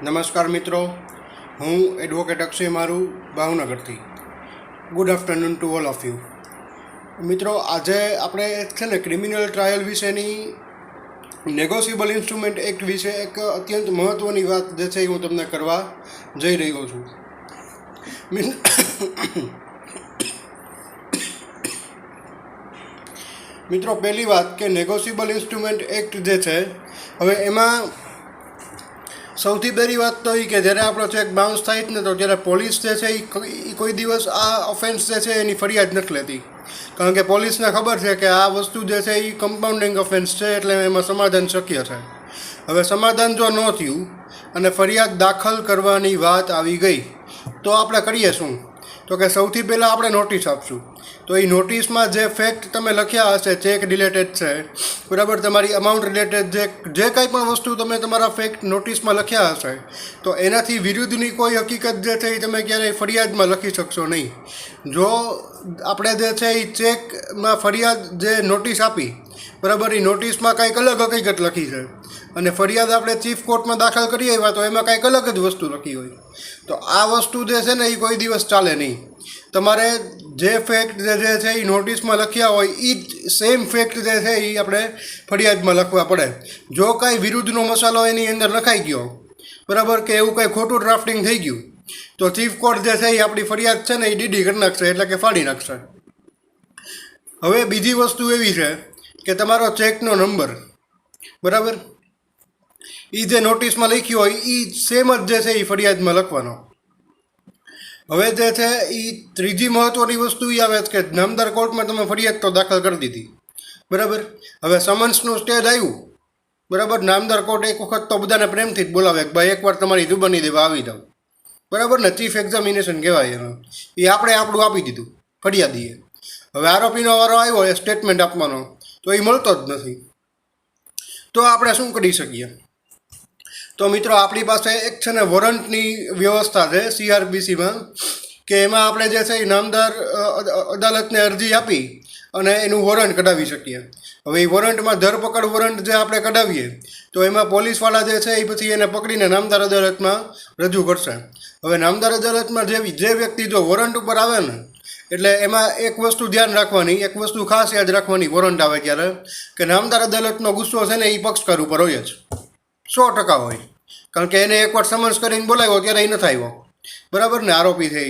નમસ્કાર મિત્રો, હું એડવોકેટ અક્ષય મારું ભાવનગરથી. Good afternoon to all of you. મિત્રો, આજે આપણે છે ને ક્રિમિનલ ટ્રાયલ વિશેની નેગોશિયેબલ ઇન્સ્ટ્રુમેન્ટ એક્ટ વિશે એક અત્યંત મહત્ત્વની વાત જે છે એ હું તમને કરવા જઈ રહ્યો છું. મિત્રો, પહેલી વાત કે નેગોશિયેબલ ઇન્સ્ટ્રુમેન્ટ એક્ટ જે છે, હવે એમાં સૌથી પહેલી વાત તો એ કે જ્યારે આપણો ચેક બાઉન્સ થાય જ ને તો જ્યારે પોલીસ જે છે એ કોઈ દિવસ આ ઓફેન્સ જે છે એની ફરિયાદ નથી લેતી, કારણ કે પોલીસને ખબર છે કે આ વસ્તુ જે છે એ કમ્પાઉન્ડિંગ ઓફેન્સ છે, એટલે એમાં સમાધાન શક્ય છે. હવે સમાધાન જો ન થયું અને ફરિયાદ દાખલ કરવાની વાત આવી ગઈ તો આપણે કરીએ શું? તો કે સૌથી પહેલાં આપણે નોટિસ આપશું. તો એ નોટિસમાં જે ફેક્ટ તમે લખ્યા હશે, ચેક રિલેટેડ છે, બરાબર, તમારી અમાઉન્ટ રિલેટેડ જે કંઈ પણ વસ્તુ તમે તમારા ફેક્ટ નોટિસમાં લખ્યા હશે, તો એનાથી વિરુદ્ધની કોઈ હકીકત જે છે એ તમે ક્યારેય ફરિયાદમાં લખી શકશો નહીં. જો આપણે જે છે એ ચેકમાં ફરિયાદ જે નોટિસ આપી, બરાબર, એ નોટિસમાં કંઈક અલગ હકીકત લખી છે અને ફરિયાદ આપણે ચીફ કોર્ટમાં દાખલ કરી આવ્યા તો એમાં કંઈક અલગ જ વસ્તુ લખી હોય, તો આ વસ્તુ જે છે ને એ કોઈ દિવસ ચાલે નહીં. તમારે જે ફેક્ટ જે છે એ નોટિસમાં લખ્યા હોય એ જ સેમ ફેક્ટ જે છે એ આપણે ફરિયાદમાં લખવા પડે. જો કાંઈ વિરુદ્ધનો મસાલો એની અંદર લખાઈ ગયો, બરાબર, કે એવું કંઈ ખોટું ડ્રાફ્ટિંગ થઈ ગયું, તો ચીફ કોર્ટ જે છે એ આપણી ફરિયાદ છે ને એ ડીડી કરી નાખશે, એટલે કે ફાડી નાખશે. હવે બીજી વસ્તુ એવી છે કે તમારો ચેકનો નંબર, બરાબર, એ જે નોટિસમાં લખ્યો હોય એ સેમ જ જે છે એ ફરિયાદમાં લખવાનો. હવે જે છે એ ત્રીજી મહત્ત્વની વસ્તુ એ આવે છે કે નામદાર કોર્ટમાં તમે ફરિયાદ તો દાખલ કરી દીધી, બરાબર. હવે સમન્સનું સ્ટેજ આવ્યું, બરાબર, નામદાર કોર્ટ એક વખત તો બધાને પ્રેમથી જ બોલાવે કે ભાઈ એકવાર તમારી જુબાની દેવા આવી જાવ, બરાબર ને, ચીફ એક્ઝામિનેશન કહેવાય એનો. એ આપણે આપણું આપી દીધું ફરિયાદીએ. હવે આરોપીનો વારો આવ્યો એ સ્ટેટમેન્ટ આપવાનો, તો એ મળતો જ નથી. તો આપણે શું કરી શકીએ? તો મિત્રો, આપણી પાસે એક છે ને વોરંટની વ્યવસ્થા છે CRPCમાં, કે એમાં આપણે જે છે એ નામદાર અદાલતને અરજી આપી અને એનું વોરંટ કઢાવી શકીએ. હવે એ વોરંટમાં ધરપકડ વોરંટ જે આપણે કઢાવીએ તો એમાં પોલીસવાળા જે છે એ પછી એને પકડીને નામદાર અદાલતમાં રજૂ કરશે. હવે નામદાર અદાલતમાં જે વ્યક્તિ જો વોરંટ ઉપર આવે ને, એટલે એમાં એક વસ્તુ ધ્યાન રાખવાની, એક વસ્તુ ખાસ યાદ રાખવાની વોરંટ આવે ત્યારે, કે નામદાર અદાલતનો ગુસ્સો છે ને એ પક્ષકાર ઉપર હોય જ 100% હોય, કારણ કે એને એકવાર સમન્સ કરીને બોલાવ્યો ત્યારે એ નથી આવ્યો, બરાબર ને, આરોપી છે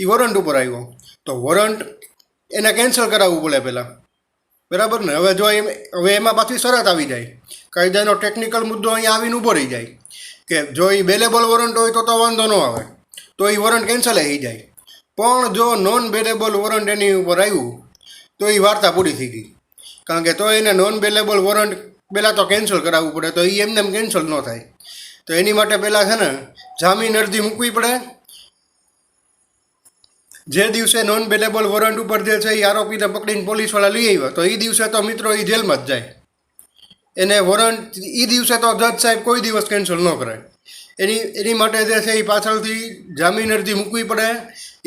એ વોરંટ ઉપર આવ્યો, તો વોરંટ એને કેન્સલ કરાવવું પડે પહેલાં, બરાબર ને. હવે એમાં પાછી શરત આવી જાય, કાયદાનો ટેકનિકલ મુદ્દો અહીંયા આવીને ઊભો રહી જાય કે જો એ બેલેબલ વોરંટ હોય તો વાંધો ન આવે, તો એ વોરંટ કેન્સલ થઈ જાય. પણ જો નોન બેલેબલ વોરંટ એની ઉપર આવ્યું તો એ વાર્તા પૂરી થઈ ગઈ, કારણ કે તો એને નોન બેલેબલ વોરંટ પહેલાં તો કેન્સલ કરાવવું પડે, તો એ એમને કેન્સલ ન થાય. તો એની માટે પહેલાં છે ને જામીન અરજી મૂકવી પડે. જે દિવસે નોન બેલેબલ વોરંટ ઉપર જે છે એ આરોપીને પકડીને પોલીસવાળા લઈ આવ્યા, તો એ દિવસે તો મિત્રો એ જેલમાં જ જાય. એને વોરંટ એ દિવસે તો જજ સાહેબ કોઈ દિવસ કેન્સલ ન કરે. એની માટે જે છે એ પાછળથી જામીન અરજી મૂકવી પડે.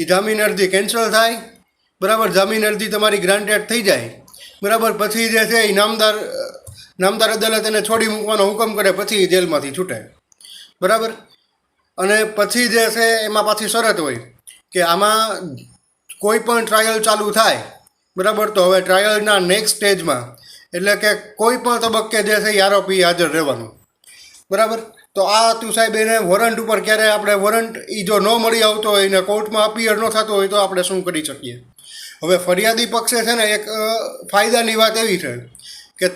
એ જામીન અરજી કેન્સલ થાય, બરાબર, જામીન અરજી તમારી ગ્રાન્ટેડ થઈ જાય, બરાબર, પછી જે છે એ નામદાર અદાલત એને છોડી મૂકવાનો હુકમ કરે, પછી જેલમાંથી છૂટે, બરાબર. અને પછી જે છે એમાં પાછી શરત હોય કે આમાં કોઈ પણ ટ્રાયલ ચાલુ થાય, બરાબર, તો હવે ટ્રાયલના નેક્સ્ટ સ્ટેજમાં, એટલે કે કોઈ પણ તબક્કે જે છે એ આરોપી હાજર રહેવાનું, બરાબર. તો આ હતું સાહેબ એને વોરંટ ઉપર ક્યારે આપણે વોરંટ એ જો ન મળી આવતો હોય ને કોર્ટમાં અપિયર ન થતો હોય તો આપણે શું કરી શકીએ? હવે ફરિયાદી પક્ષે છે ને એક ફાયદાની વાત એવી છે કે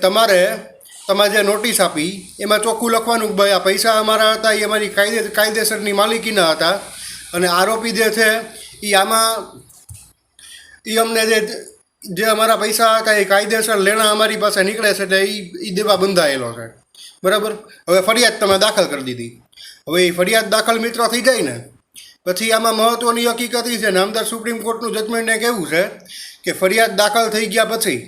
તમે જે નોટિસ આપી એમાં ચોખ્ખું લખવાનું કે ભાઈ આ પૈસા અમારા હતા, એ અમારી કાયદેસરની માલિકીના હતા, અને આરોપી જે છે એ આમાં એ અમને જે અમારા પૈસા હતા એ કાયદેસર લેણા અમારી પાસે નીકળે છે, એટલે એ દેવા બંધાયેલો છે, બરાબર. હવે ફરિયાદ તમે દાખલ કરી દીધી. હવે એ ફરિયાદ દાખલ મિત્રો થઈ જાય ને પછી આમાં મહત્ત્વની હકીકત એ છે, નામદાર સુપ્રીમ કોર્ટનું જજમેન્ટને કહેવું છે કે ફરિયાદ દાખલ થઈ ગયા પછી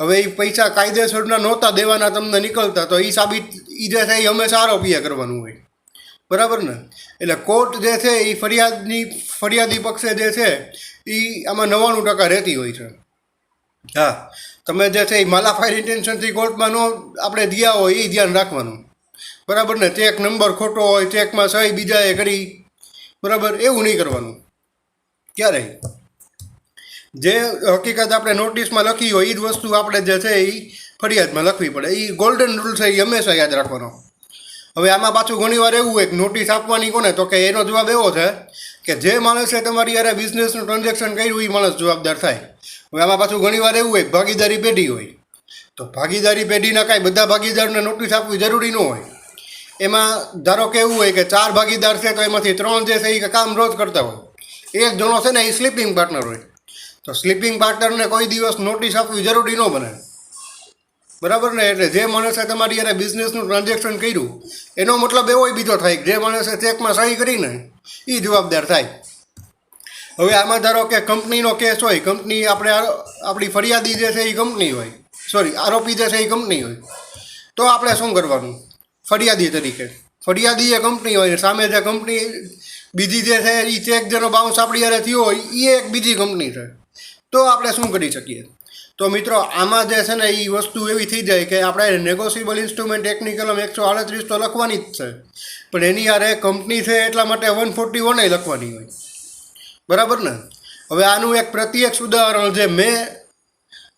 હવે એ પૈસા કાયદેસરના નહોતા દેવાના તમને નીકળતા, તો એ સાબિત એ જે છે એ હંમેશા આરોપીએ કરવાનું હોય, બરાબર ને. એટલે કોર્ટ જે છે એ ફરિયાદી પક્ષે જે છે એ આમાં 99% રહેતી હોય છે. હા, તમે જે છે એ માલાફાઇડ ઇન્ટેન્શનથી કોર્ટમાં આપણે ગયા હોય એ ધ્યાન રાખવાનું. બરાબર ને, ચેક નંબર ખોટો હોય, ચેકમાં સહી બીજાએ કરી, બરાબર, એવું નહીં કરવાનું ક્યારેય. જે હકીકત આપણે નોટિસમાં લખી હોય એ જ વસ્તુ આપણે જે છે એ ફરિયાદમાં લખવી પડે. એ ગોલ્ડન રૂલ છે, એ હંમેશા યાદ રાખવાનો. હવે આમાં પાછું ઘણીવાર એવું હોય કે નોટિસ આપવાની કોને, તો કે એનો જવાબ એવો છે કે જે માણસે તમારી યારે બિઝનેસનું ટ્રાન્ઝેક્શન કર્યું એ માણસ જવાબદાર થાય. હવે આમાં પાછું ઘણીવાર એવું હોય ભાગીદારી પેઢી હોય, તો ભાગીદારી પેઢીના કાંઈ બધા ભાગીદારને નોટિસ આપવી જરૂરી ન હોય. એમાં ધારો કે એવું હોય કે 4 ભાગીદાર છે તો એમાંથી 3 જે છે એ કામ રોજ કરતા હોય, એક જણો છે ને એ સ્લીપિંગ પાર્ટનર હોય, તો સ્લીપિંગ પાર્ટનરને કોઈ દિવસ નોટિસ આપવી જરૂરી ન બને. બરાબર ને, એટલે જે માણસે તમારી યારે બિઝનેસનું ટ્રાન્ઝેક્શન કર્યું એનો મતલબ એવો બીજો થાય કે જે માણસે ચેકમાં સહી કરીને એ જવાબદાર થાય. હવે આમાં ધારો કે કંપનીનો કેસ હોય, કંપની આપણી ફરિયાદી જે છે એ કંપની હોય, સોરી આરોપી જે છે એ કંપની હોય, તો આપણે શું કરવાનું? ફરિયાદી તરીકે ફરિયાદી એ કંપની હોય, સામે જે કંપની બીજી જે છે એ ચેક જેનો બાઉન્સ આપણી યારે થયો હોય એ એક બીજી કંપની છે, તો આપણે શું કરી શકીએ? તો મિત્રો આમાં જે છે ને એ વસ્તુ એવી થઈ જાય કે આપણે નેગોશિયેબલ ઇન્સ્ટ્રુમેન્ટ એક્ટની કલમ 138 તો લખવાની જ છે, પણ એની યારે કંપની છે એટલા માટે 141 લખવાની હોય. બરાબર ને. હવે આનું એક પ્રત્યક્ષ ઉદાહરણ જે મેં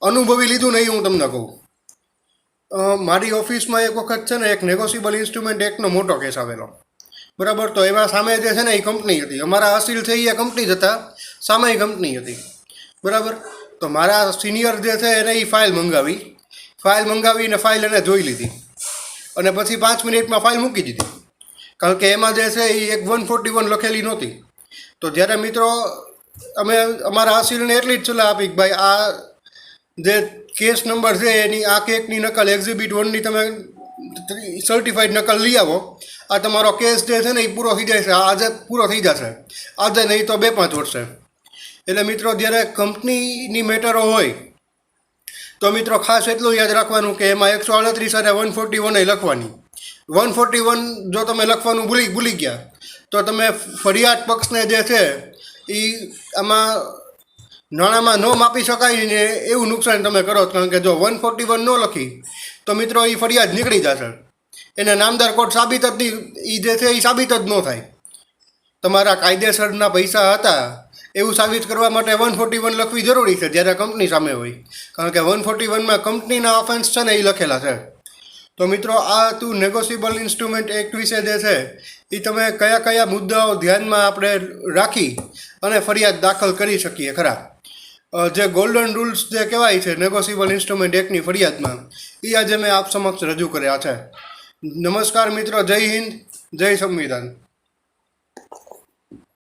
અનુભવી લીધું ને એ હું તમને કહું. મારી ઓફિસમાં એક વખત છે ને એક નેગોશિયેબલ ઇન્સ્ટ્રુમેન્ટ એક્ટનો મોટો કેસ આવેલો. બરાબર, તો એમાં સામે જે છે ને એ કંપની હતી, અમારા અસીલ છે એ કંપની જ હતા, સામે એ કંપની હતી. બરાબર, તો મારા સિનિયર જે છે એને એ ફાઇલ મંગાવીને ફાઇલ એને જોઈ લીધી અને પછી 5 મિનિટમાં ફાઇલ મૂકી દીધી, કારણ કે એમાં જે છે એ એક 141 લખેલી નહોતી. તો જ્યારે મિત્રો અમે અમારા અસીલને એટલી જ સલાહ આપી કે ભાઈ આ જે કેસ નંબર છે એની આ કેકની નકલ એક્ઝિબિટ 1ની તમે સર્ટિફાઈડ નકલ લઈ આવો, આ તમારો કેસ જે છે ને એ પૂરો થઈ જાય છે, આજે પૂરો થઈ જશે, આજે નહીં તો 2-5 વર્ષે. એટલે મિત્રો જ્યારે કંપનીની મેટરો હોય તો મિત્રો ખાસ એટલું યાદ રાખવાનું કે એમાં 138 અને 141 લખવાની. 141 જો તમે લખવાનું ભૂલી ગયા તો તમે ફરિયાદ પક્ષને જે છે એ આમાં નાણાંમાં ન માપી શકાય ને એવું નુકસાન તમે કરો, કારણ કે જો 141 ન લખી તો મિત્રો એ ફરિયાદ નીકળી જશે, એને નામદાર કોર્ટ સાબિત જ નહીં, એ જે છે એ સાબિત જ ન થાય. તમારા કાયદેસરના પૈસા હતા એવું સાબિત કરવા માટે 141 લખવી જરૂરી છે જ્યારે કંપની સામે હોય, કારણ કે 141માં કંપનીના ઓફેન્સ છે ને એ લખેલા છે. તો મિત્રો આ હતું નેગોશિયેબલ ઇન્સ્ટ્રુમેન્ટ એક્ટ વિશે જે છે એ તમે કયા કયા મુદ્દાઓ ધ્યાનમાં આપણે રાખી અને ફરિયાદ દાખલ કરી શકીએ ખરા. જે ગોલ્ડન રૂલ્સ જે કહેવાય છે નેગોશિયેબલ ઇન્સ્ટ્રુમેન્ટ એક્ટની ફરિયાદમાં, એ આજે મેં આપ સમક્ષ રજૂ કર્યા છે. નમસ્કાર મિત્રો, જય હિન્દ, જય સંવિધાન.